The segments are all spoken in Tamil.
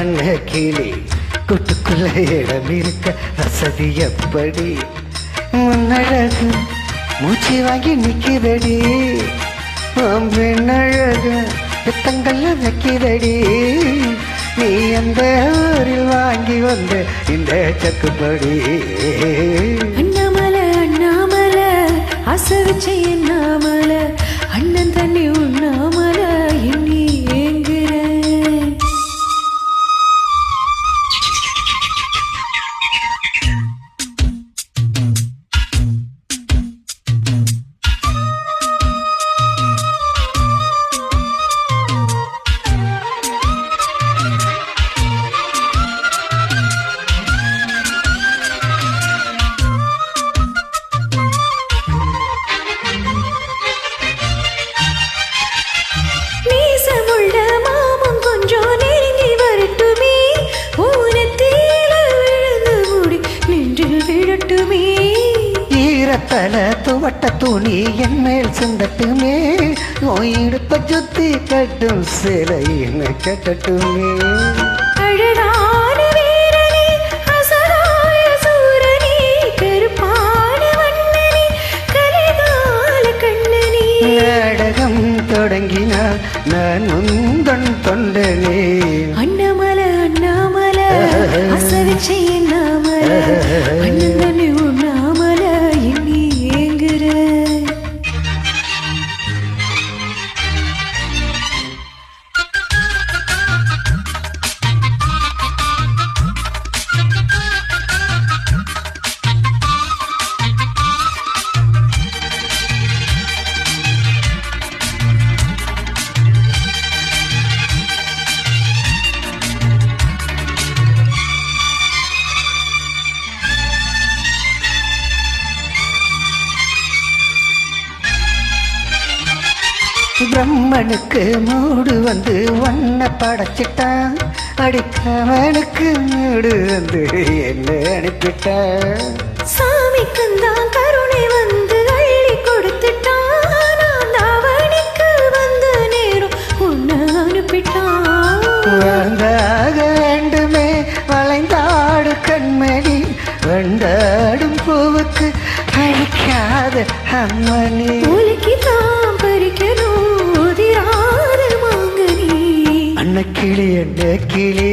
வண்ண கிளி கூட்டுக்குள்ள இடம் இருக்க வசதி எப்படி முன்னழகு மூச்சு வாங்கி நிக்கிறடி பெண்ணழகு பித்தங்கள்ல வைக்கிறடி நீ அந்த ஊரில் வாங்கி வந்த இந்த சக்குப்படி அண்ணாமலை அண்ணாமலை ஆசை வச்ச எண்ணாமலை அண்ணன் தண்ணி உண்ணாமலை எண்ணி ஏங்குற ஈரத்தல துவட்ட துணி என் மேல் சிந்தட்டுமே இடுப்ப சுத்தி கட்டும் சிலைன்னு கட்டட்டுமே அழகான வீரனே அசராய சூரனே கருப்பான வண்ணனே கலைகால கண்ணனே நாடகம் தொடங்கினார் நான் முந்தன் தொண்டனே அண்ணாமலை அண்ணாமலை அசவிச்சை எண்ணாமலை அண்ணன் தண்ணி உண்ணாமலை எண்ணி ஏங்குற பிரம்மனுக்கு மூடு வந்து வண்ண படைச்சிட்டான் அடிக்கவனுக்கு மூடு வந்து என்ன அனுப்பிட்டான் சாமிக்குந்தான் கருணை வந்து அள்ளி கொடுத்துட்டான் அவனுக்கு வந்த நேரம் உன்னை அனுப்பிட்டான் வந்தாக வேண்டுமே வளைந்தாடு கண்மணி வண்டாடும் பூவுக்கு அழிக்காத அம்மணி உலகிதான் பறிக்கணும் உதிராத மாங்கனி அன்ன கிளி என்ன கிளி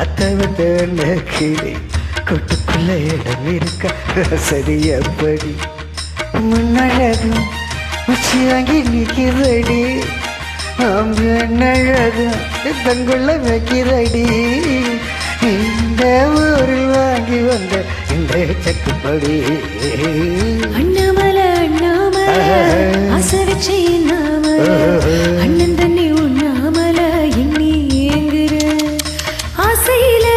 அத்தவத்த அண்ண கிளி கூட்டுக்குள்ள இடம் இருக்க சரி எப்படி முன்னழகு உச்சி வாங்கி நிற்கிறடி அழகு தங்குள்ள வைக்கிறடி இந்த ஊரில் வாங்கி வந்த இந்த சக்குப்படி அண்ணாமலை அண்ணாமலை ஆசை வச்ச எண்ணாமலை அண்ணன் தண்ணி உண்ணாமலை எண்ணி ஏங்குற ஆசையில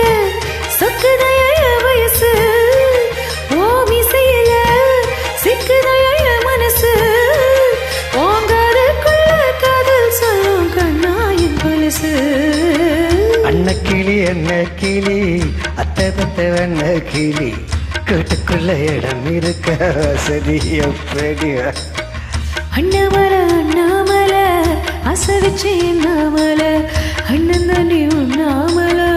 சொக்குதைய வயசு ஓமிசையில சிக்குதைய மனசு ஓங்காதுக்குள்ள காதல் சொல்லும் கண்ணாயின் பலசு அன்ன கிளி என்ன கிளி அத்தை பத்த வண்ண கிளி கூட்டுக்குள்ள இடம் இருக்க சரி எப்படி அண்ணாமலை அண்ணாமலை ஆசை வச்ச எண்ணாமலை அண்ணன் தண்ணி உண்ணாமலை